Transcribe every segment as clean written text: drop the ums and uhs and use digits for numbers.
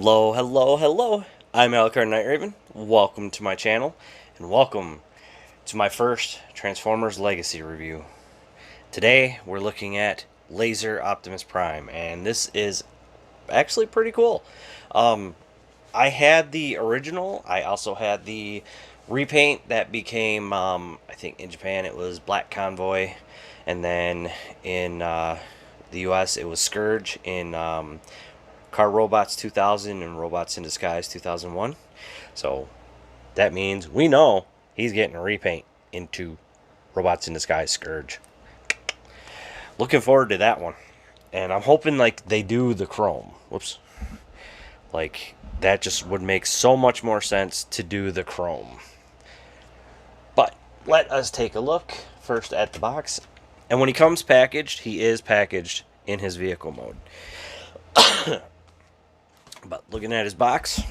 Hello, hello, hello. I'm Alucard Night Raven. Welcome to my channel, and welcome to my first Transformers Legacy review. Today, we're looking at Laser Optimus Prime, and this is actually pretty cool. I had the original. I also had the repaint that became, I think in Japan it was Black Convoy, and then in the US it was Scourge in Car Robots 2000 and Robots in Disguise 2001. So that means we know he's getting a repaint into Robots in Disguise Scourge. Looking forward to that one. And I'm hoping like they do the chrome. Whoops. Like that just would make so much more sense to do the chrome. But let us take a look first at the box. And when he comes packaged, he is packaged in his vehicle mode. But looking at his box,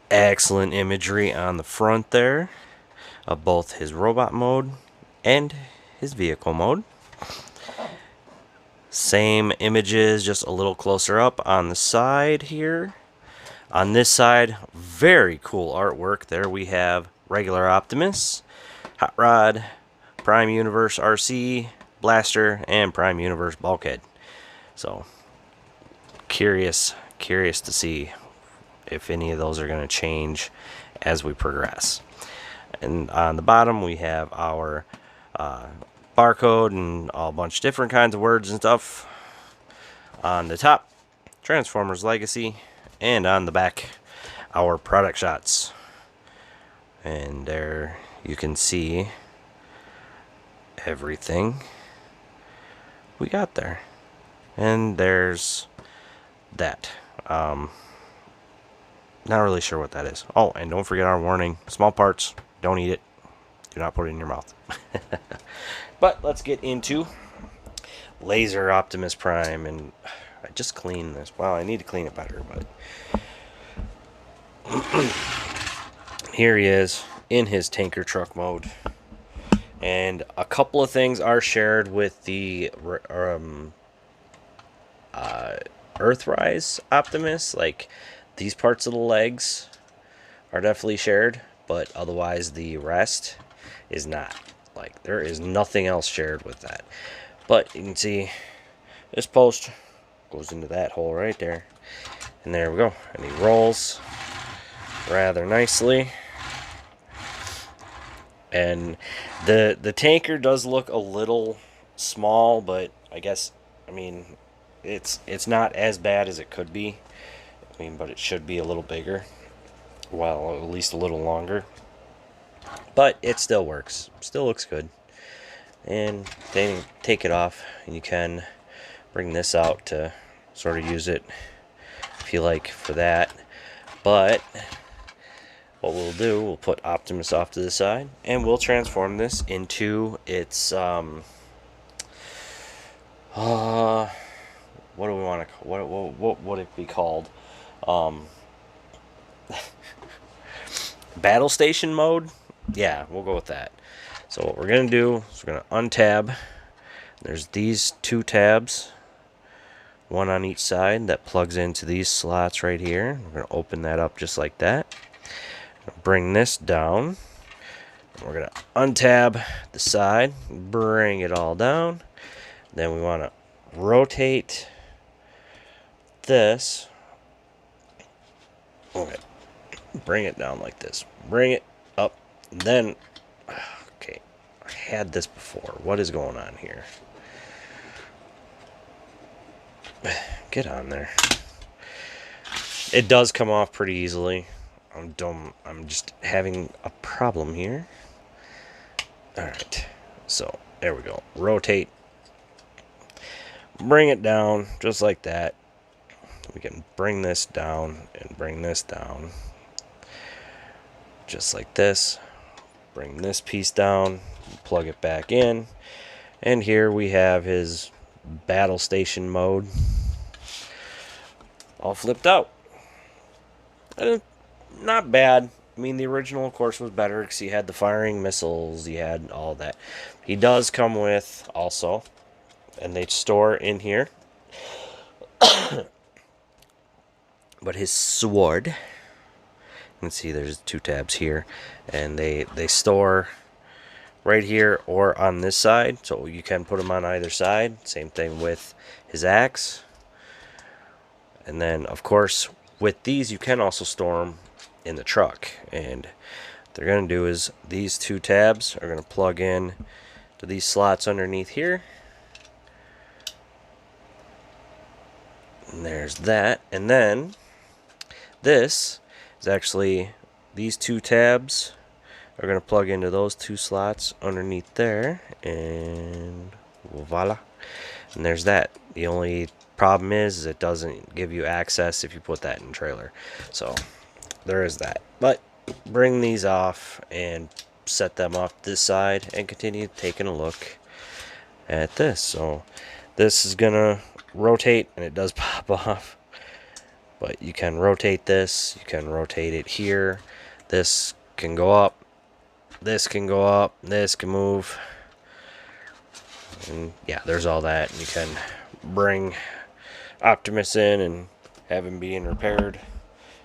excellent imagery on the front there of both his robot mode and his vehicle mode. Same images, just a little closer up on the side here. On this side, very cool artwork. There we have regular Optimus, Hot Rod, Prime Universe RC, Blaster, and Prime Universe Bulkhead. So curious to see if any of those are going to change as we progress. And on the bottom we have our barcode and a bunch of different kinds of words and stuff. On the top, Transformers Legacy, and on the back, our product shots. And there you can see everything we got there. And there's that. Not really sure what that is. Oh, and don't forget our warning. Small parts, don't eat it. Do not put it in your mouth. But let's get into Laser Optimus Prime. And I just cleaned this. Wow, I need to clean it better. But here he is in his tanker truck mode. And a couple of things are shared with the Earthrise Optimus. Like these parts of the legs are definitely shared, but otherwise the rest is not. Like there is nothing else shared with that. But you can see this post goes into that hole right there, and there we go. And he rolls rather nicely. And the tanker does look a little small, but I guess, I mean, it's not as bad as it could be. I mean, but it should be a little bigger. Well, at least a little longer. But it still works. Still looks good. And then take it off, and you can bring this out to sort of use it if you like for that. But what we'll do, we'll put Optimus off to the side, and we'll transform this into its what do we want to, what would it be called? Battle station mode? Yeah, we'll go with that. So what we're going to do is we're going to untab. There's these two tabs, one on each side, that plugs into these slots right here. We're going to open that up just like that. Bring this down. We're going to untab the side, bring it all down. Then we want to rotate this. Okay. Bring it down like this. Bring it up. Then, okay, I had this before. What is going on here? Get on there. It does come off pretty easily. I'm just having a problem here. Alright, so there we go. Rotate. Bring it down just like that. We can bring this down and bring this down. Just like this. Bring this piece down. Plug it back in. And here we have his battle station mode. All flipped out. Not bad. I mean, the original, of course, was better because he had the firing missiles. He had all that. He does come with also, and they store in here, But his sword, you can see there's 2 tabs here, and they store right here or on this side, so you can put them on either side. Same thing with his axe. And then of course with these you can also store them in the truck, and what they're going to do is these 2 tabs are going to plug in to these slots underneath here, and there's that. And then this is actually, these 2 tabs are going to plug into those 2 slots underneath there, and voila, and there's that. The only problem is it doesn't give you access if you put that in trailer, so there is that. But bring these off and set them off this side and continue taking a look at this. So this is gonna rotate, and it does pop off, but you can rotate this, you can rotate it here, this can go up, this can go up, this can move, and yeah, there's all that. And you can bring Optimus in and have him being repaired,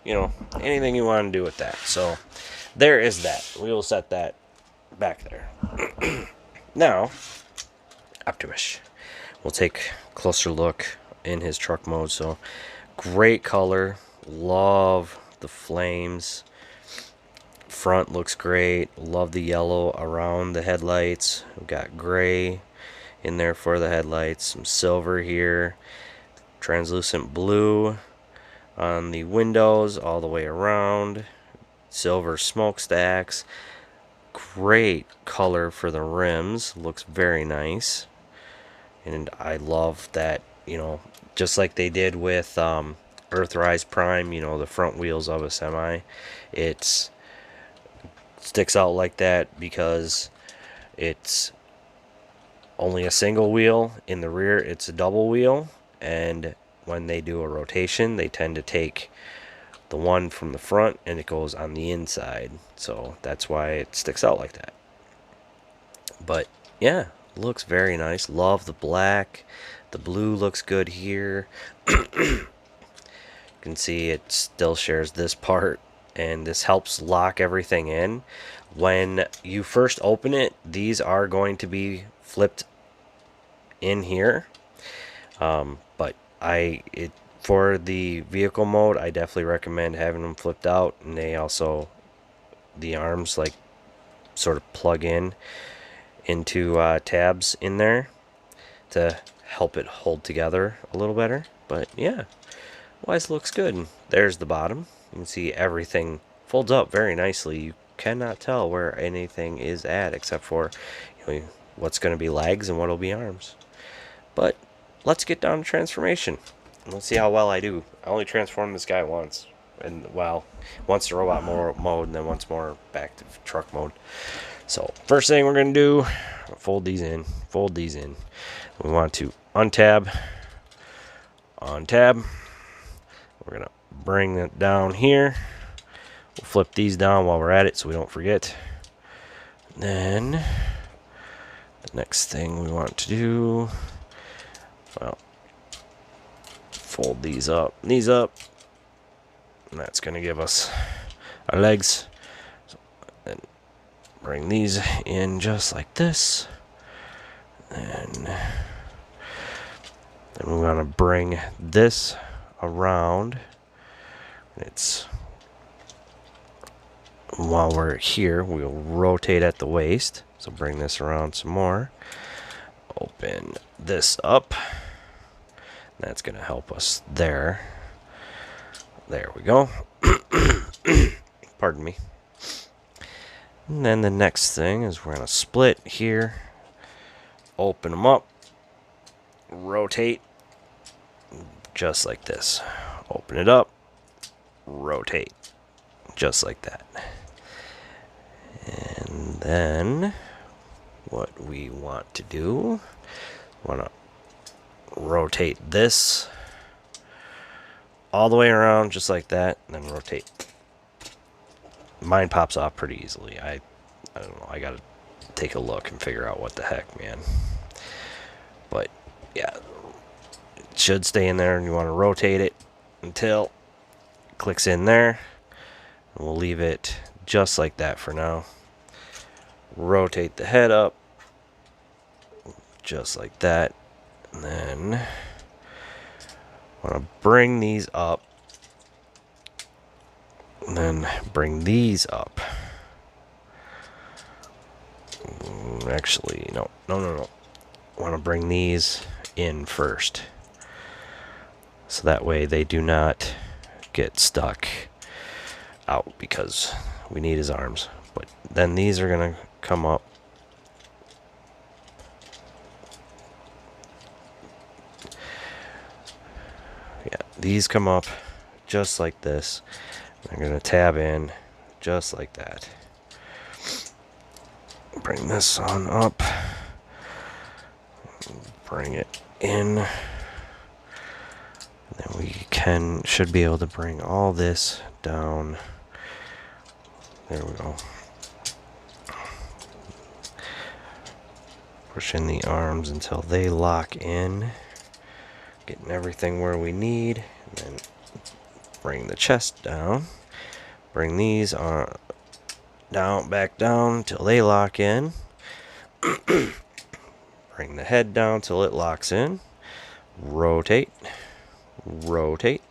you know, anything you want to do with that. So there is that. We will set that back there. Now Optimus, we'll take a closer look in his truck mode. So great color, love the flames, front looks great, love the yellow around the headlights. We've got gray in there for the headlights, some silver here, translucent blue on the windows all the way around, silver smokestacks, great color for the rims, looks very nice. And I love that, you know, just like they did with Earthrise Prime, you know, the front wheels of a semi, it sticks out like that because it's only a single wheel. In the rear it's a double wheel, and when they do a rotation they tend to take the one from the front and it goes on the inside, so that's why it sticks out like that. But yeah, looks very nice. Love the black, the blue looks good here. You can see it still shares this part, and this helps lock everything in. When you first open it, these are going to be flipped in here, but for the vehicle mode I definitely recommend having them flipped out, and they also, the arms like sort of plug in into tabs in there to help it hold together a little better. But yeah, otherwise looks good. There's the bottom. You can see everything folds up very nicely. You cannot tell where anything is at except for, you know, what's going to be legs and what will be arms. But let's get down to transformation. Let's see how well I do. I only transformed this guy once, and well, once to robot mode and then once more back to truck mode. So first thing we're going to do, fold these in. We want to untab, untab. We're going to bring it down here. We'll flip these down while we're at it so we don't forget. And then the next thing we want to do, well, fold these up, and that's going to give us our legs. So then bring these in just like this, and then we want to bring this around. It's, while we're here, we'll rotate at the waist, so bring this around some more, open this up. That's going to help us there. There we go. Pardon me. And then the next thing is we're going to split here, open them up, rotate, just like this. Open it up, rotate, just like that. And then what we want to do, want to rotate this all the way around just like that, and then rotate. Mine pops off pretty easily. I don't know, I gotta take a look and figure out what the heck, man. But yeah, it should stay in there, and you want to rotate it until clicks in there. And we'll leave it just like that for now. Rotate the head up just like that. And then I want to bring these up. And then bring these up. Actually, no. I want to bring these in first. So that way they do not get stuck out because we need his arms. But then these are going to come up. Yeah, these come up just like this. I'm going to tab in just like that. Bring this on up. Bring it in. And then we should be able to bring all this down. There we go. Push in the arms until they lock in. Getting everything where we need. And then bring the chest down. Bring these on down, back down till they lock in. Bring the head down till it locks in. Rotate. Rotate.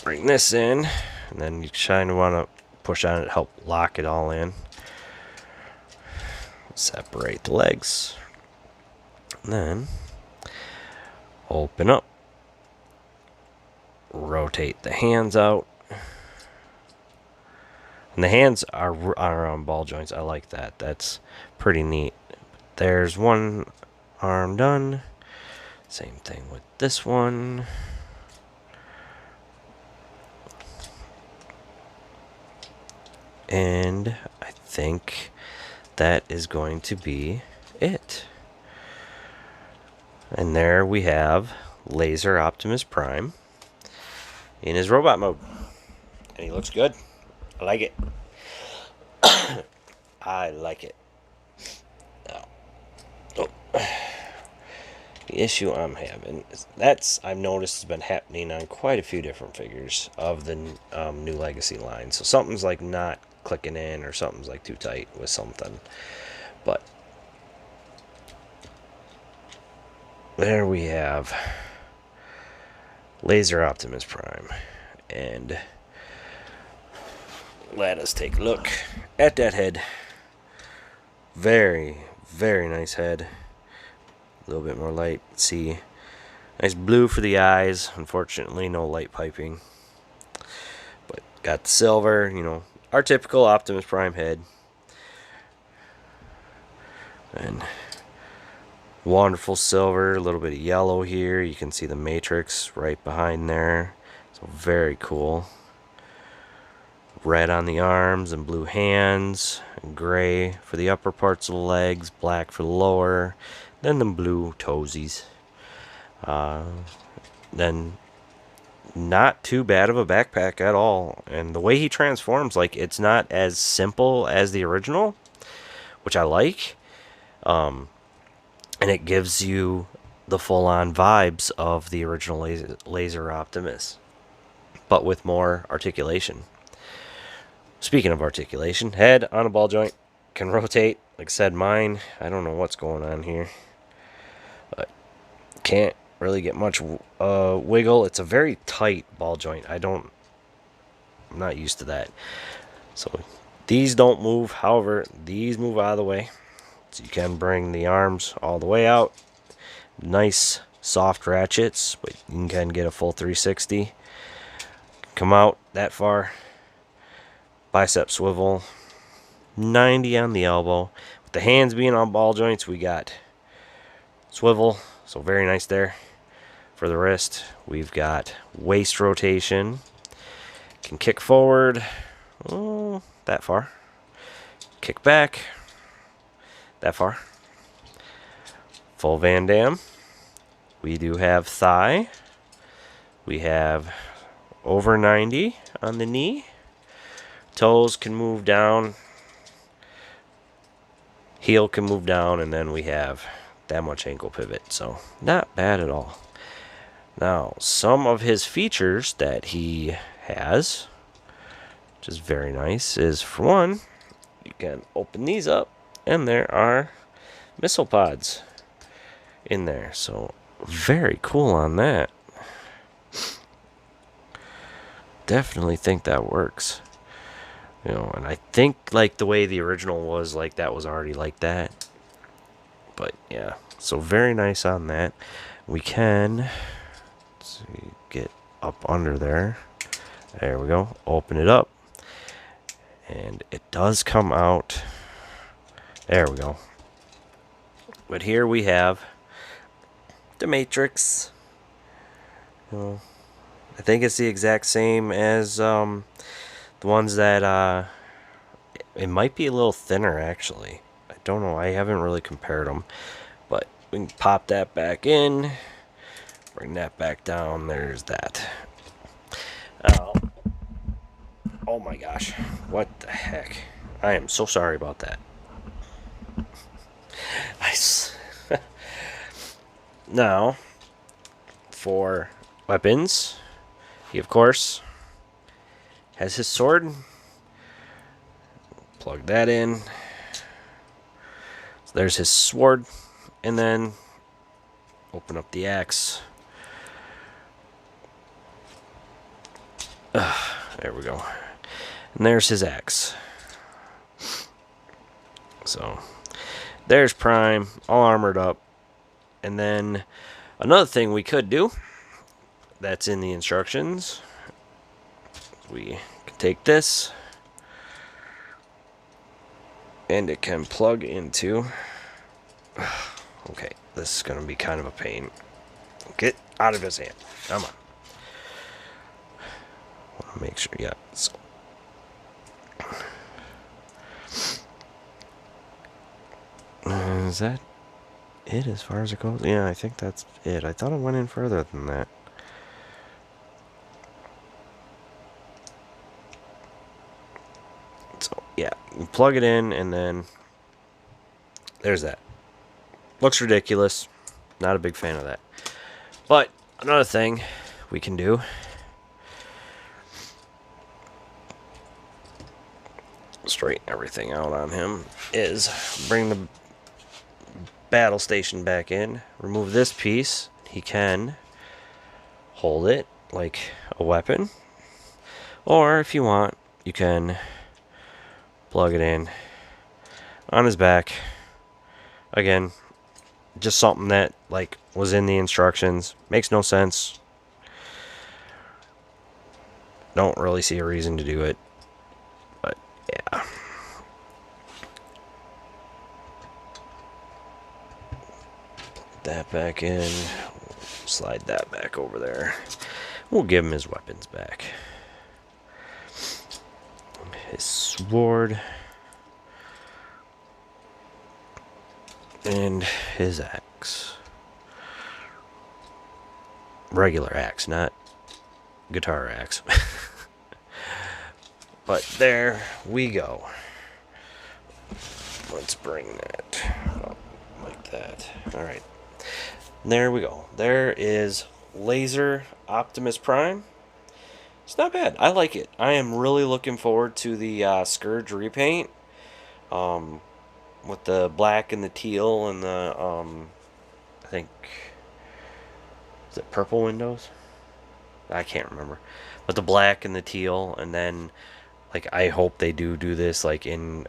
Bring this in. And then you kind of want to push on it to help lock it all in. Separate the legs. And then open up. Rotate the hands out. And the hands are on ball joints. I like that. That's pretty neat. There's one arm done. Same thing with this one. And I think that is going to be it. And there we have Laser Optimus Prime in his robot mode. And he looks good. I like it. I like it. Now, the issue I'm having is I've noticed has been happening on quite a few different figures of the new Legacy line. So something's like not clicking in, or something's like too tight with something. But there we have Laser Optimus Prime. And let us take a look at that head. Very, very nice head. A little bit more light. See, nice blue for the eyes. Unfortunately, no light piping. But got the silver, our typical Optimus Prime head. And wonderful silver, a little bit of yellow here. You can see the matrix right behind there. So very cool. Red on the arms and blue hands, and gray for the upper parts of the legs, black for the lower, then the blue toesies. Then not too bad of a backpack at all. And the way he transforms, like, it's not as simple as the original, which I like. And it gives you the full-on vibes of the original Laser Optimus, but with more articulation. Speaking of articulation, head on a ball joint, can rotate. Like I said, mine, I don't know what's going on here, but can't really get much wiggle. It's a very tight ball joint. I'm not used to that. So these don't move. However, these move out of the way. So you can bring the arms all the way out. Nice soft ratchets, but you can get a full 360. Come out that far. Bicep swivel, 90 on the elbow. With the hands being on ball joints, we got swivel, so very nice there. For the wrist, we've got waist rotation. Can kick forward, that far. Kick back, that far. Full Van Damme. We do have thigh. We have over 90 on the knee. Toes can move down. Heel can move down, and then we have that much ankle pivot. So not bad at all. Now, some of his features that he has, which is very nice, is for one, you can open these up, and there are missile pods in there. So, very cool on that. Definitely think that works. You know, and I think like the way the original was, like that was already like that. But yeah, so very nice on that. We can get up under there. There we go. Open it up. And it does come out. There we go. But here we have the Matrix. You know, I think it's the exact same as the ones that it might be a little thinner actually. I don't know. I haven't really compared them. But we can pop that back in. Bring that back down. There's that. Oh my gosh. What the heck? I am so sorry about that. Now, for weapons, he of course has his sword. Plug that in. So there's his sword. And then open up the axe. There we go. And there's his axe. So there's Prime, all armored up. And then another thing we could do that's in the instructions, we can take this and it can plug into, okay, this is going to be kind of a pain. Get out of his hand. Come on. Want to make sure, yeah. So. Is that it as far as it goes? Yeah, I think that's it. I thought it went in further than that. So, yeah, you plug it in and then there's that. Looks ridiculous. Not a big fan of that. But another thing we can do, straighten everything out on him, is bring the battle station back in, remove this piece. He can hold it like a weapon, or if you want, you can plug it in on his back. Again, just something that like was in the instructions. Makes no sense. Don't really see a reason to do it, but yeah. That back in, slide that back over there. We'll give him his weapons back. His sword and his axe. Regular axe, not guitar axe. But there we go. Let's bring that up like that. Alright. There we go. There is Laser Optimus Prime. It's not bad. I like it. I am really looking forward to the Scourge repaint. With the black and the teal and the, I think, is it purple windows? I can't remember. But the black and the teal, and then, like, I hope they do this, like, in,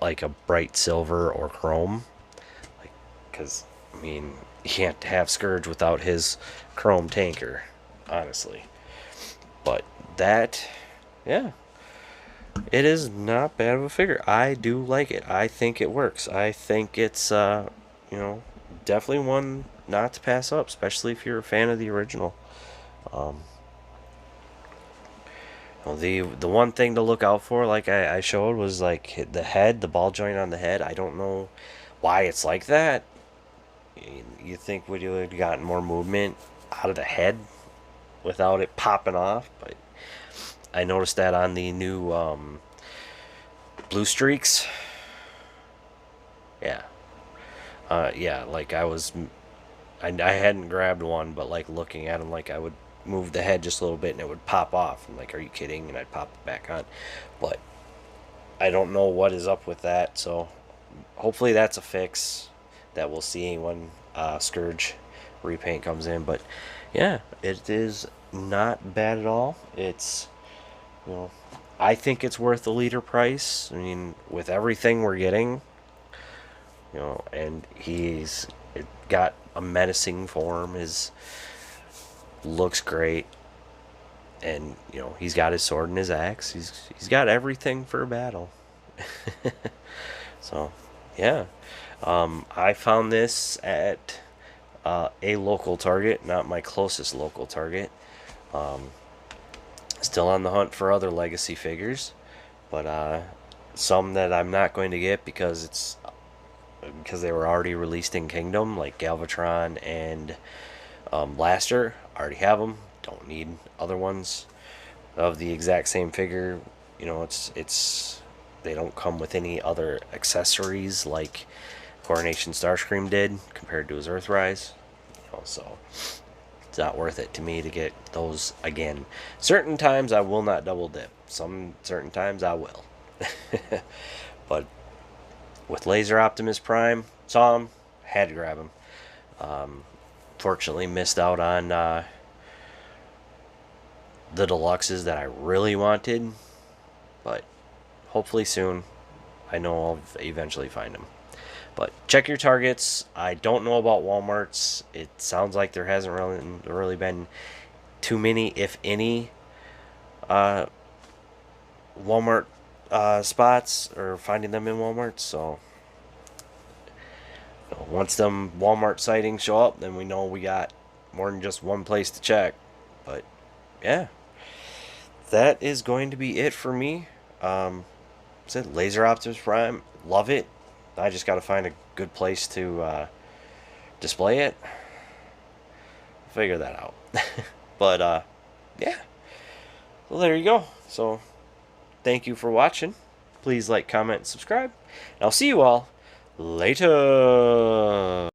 like, a bright silver or chrome. Like, because, I mean, you can't have Scourge without his chrome tanker, honestly. But that, yeah, it is not bad of a figure. I do like it. I think it works. I think it's, you know, definitely one not to pass up, especially if you're a fan of the original. The one thing to look out for, like I showed, was like the head, the ball joint on the head. I don't know why it's like that. You think we would have gotten more movement out of the head without it popping off, but I noticed that on the new Blue Streaks. Yeah. Yeah, like I I hadn't grabbed one, but like looking at them, like I would move the head just a little bit and it would pop off. I'm like, are you kidding? And I'd pop it back on. But I don't know what is up with that, so hopefully that's a fix that we'll see when Scourge repaint comes in. But yeah, it is not bad at all. It's, you know, I think it's worth the leader price. I mean, with everything we're getting, you know, and he's got a menacing form. His looks great, and you know he's got his sword and his axe. He's got everything for a battle. So, yeah, I found this at a local Target, not my closest local Target. Still on the hunt for other Legacy figures, but some that I'm not going to get because they were already released in Kingdom, like Galvatron and Blaster. Already have them. Don't need other ones of the exact same figure. You know, it's they don't come with any other accessories like Coronation Starscream did compared to his Earthrise. You know, so it's not worth it to me to get those again. Certain times I will not double dip. Some certain times I will. But with Laser Optimus Prime, saw him, had to grab him. Fortunately, missed out on the deluxes that I really wanted, but hopefully soon. I know I'll eventually find them. But check your Targets. I don't know about Walmart's. It sounds like there hasn't really been too many, if any, Walmart spots, or finding them in Walmart. So once them Walmart sightings show up, then we know we got more than just one place to check. But yeah, that is going to be it for me. Said Laser Optimus Prime, love it. I just got to find a good place to display it. Figure that out. But yeah, well, there you go. So thank you for watching. Please like, comment, and subscribe. And I'll see you all later.